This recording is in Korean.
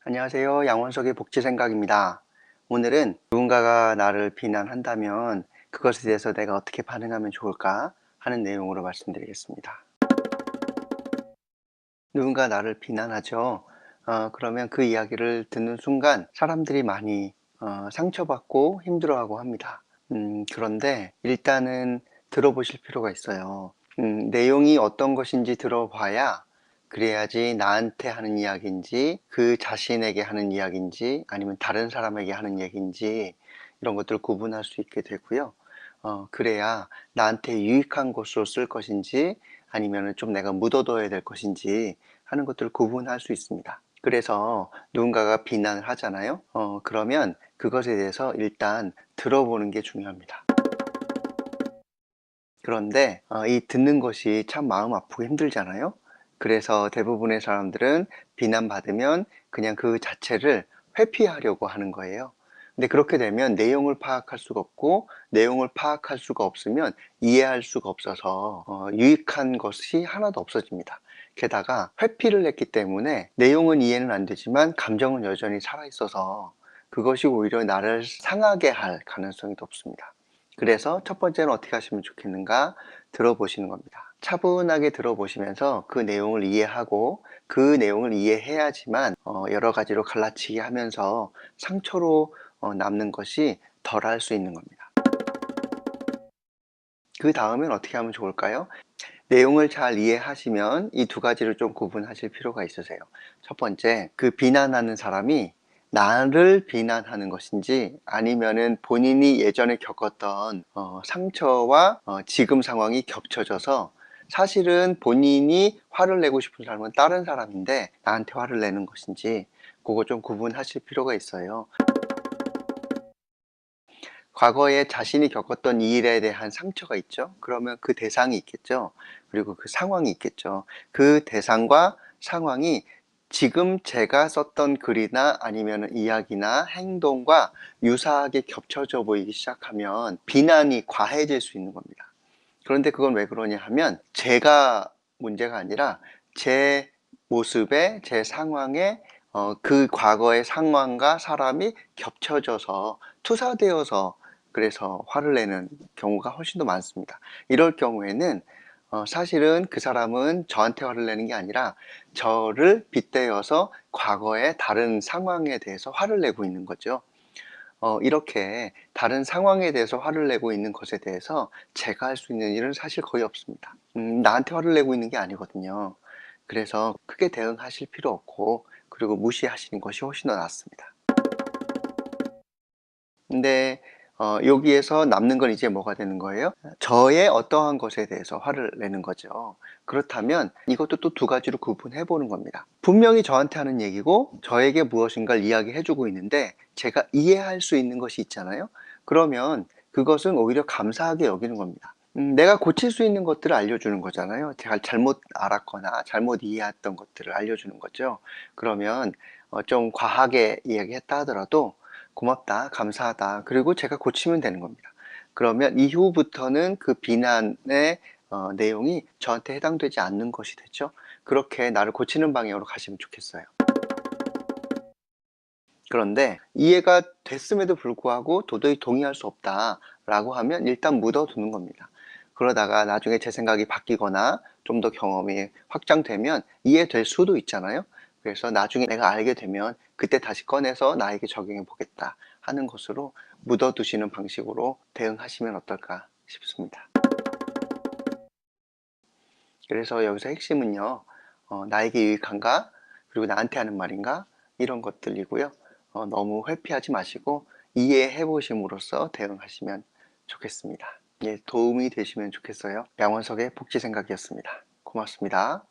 안녕하세요. 양원석의 복지생각입니다. 오늘은 누군가가 나를 비난한다면 그것에 대해서 내가 어떻게 반응하면 좋을까 하는 내용으로 말씀드리겠습니다. 누군가 나를 비난하죠. 그러면 그 이야기를 듣는 순간 사람들이 많이 상처받고 힘들어하고 합니다. 그런데 일단은 들어보실 필요가 있어요. 내용이 어떤 것인지 들어봐야 그래야지 나한테 하는 이야기인지 그 자신에게 하는 이야기인지 아니면 다른 사람에게 하는 얘기인지 이런 것들을 구분할 수 있게 되고요. 그래야 나한테 유익한 것으로 쓸 것인지 아니면 좀 내가 묻어둬야 될 것인지 하는 것들을 구분할 수 있습니다. 그래서 누군가가 비난을 하잖아요. 그러면 그것에 대해서 일단 들어보는 게 중요합니다. 그런데 이 듣는 것이 참 마음 아프고 힘들잖아요. 그래서 대부분의 사람들은 비난받으면 그냥 그 자체를 회피하려고 하는 거예요. 근데 그렇게 되면 내용을 파악할 수가 없고 내용을 파악할 수가 없으면 이해할 수가 없어서 유익한 것이 하나도 없어집니다. 게다가 회피를 했기 때문에 내용은 이해는 안 되지만 감정은 여전히 살아있어서 그것이 오히려 나를 상하게 할 가능성이 높습니다. 그래서 첫 번째는 어떻게 하시면 좋겠는가 들어보시는 겁니다. 차분하게 들어보시면서 그 내용을 이해하고 그 내용을 이해해야지만 여러 가지로 갈라치기 하면서 상처로 남는 것이 덜할 수 있는 겁니다. 그 다음엔 어떻게 하면 좋을까요? 내용을 잘 이해하시면 이 두 가지를 좀 구분하실 필요가 있으세요. 첫 번째, 그 비난하는 사람이 나를 비난하는 것인지 아니면은 본인이 예전에 겪었던 상처와 지금 상황이 겹쳐져서 사실은 본인이 화를 내고 싶은 사람은 다른 사람인데 나한테 화를 내는 것인지 그거 좀 구분하실 필요가 있어요. 과거에 자신이 겪었던 이 일에 대한 상처가 있죠. 그러면 그 대상이 있겠죠. 그리고 그 상황이 있겠죠. 그 대상과 상황이 지금 제가 썼던 글이나 아니면 이야기나 행동과 유사하게 겹쳐져 보이기 시작하면 비난이 과해질 수 있는 겁니다. 그런데 그건 왜 그러냐 하면 제가 문제가 아니라 제 모습에 제 상황에 그 과거의 상황과 사람이 겹쳐져서 투사되어서 그래서 화를 내는 경우가 훨씬 더 많습니다. 이럴 경우에는 사실은 그 사람은 저한테 화를 내는 게 아니라 저를 빗대어서 과거의 다른 상황에 대해서 화를 내고 있는 거죠. 이렇게 다른 상황에 대해서 화를 내고 있는 것에 대해서 제가 할 수 있는 일은 사실 거의 없습니다. 나한테 화를 내고 있는 게 아니거든요. 그래서 크게 대응하실 필요 없고 그리고 무시하시는 것이 훨씬 더 낫습니다. 근데 여기에서 남는 건 이제 뭐가 되는 거예요? 저의 어떠한 것에 대해서 화를 내는 거죠. 그렇다면 이것도 또 두 가지로 구분해 보는 겁니다. 분명히 저한테 하는 얘기고 저에게 무엇인가를 이야기해 주고 있는데 제가 이해할 수 있는 것이 있잖아요. 그러면 그것은 오히려 감사하게 여기는 겁니다. 내가 고칠 수 있는 것들을 알려주는 거잖아요. 제가 잘못 알았거나 잘못 이해했던 것들을 알려주는 거죠. 그러면 좀 과하게 이야기했다 하더라도 고맙다, 감사하다. 그리고 제가 고치면 되는 겁니다. 그러면 이후부터는 그 비난의 내용이 저한테 해당되지 않는 것이 되죠. 그렇게 나를 고치는 방향으로 가시면 좋겠어요. 그런데 이해가 됐음에도 불구하고 도저히 동의할 수 없다라고 하면 일단 묻어두는 겁니다. 그러다가 나중에 제 생각이 바뀌거나 좀 더 경험이 확장되면 이해될 수도 있잖아요. 그래서 나중에 내가 알게 되면 그때 다시 꺼내서 나에게 적용해 보겠다 하는 것으로 묻어두시는 방식으로 대응하시면 어떨까 싶습니다. 그래서 여기서 핵심은요, 나에게 유익한가? 그리고 나한테 하는 말인가? 이런 것들이고요. 너무 회피하지 마시고 이해해 보심으로써 대응하시면 좋겠습니다. 예, 도움이 되시면 좋겠어요. 양원석의 복지 생각이었습니다. 고맙습니다.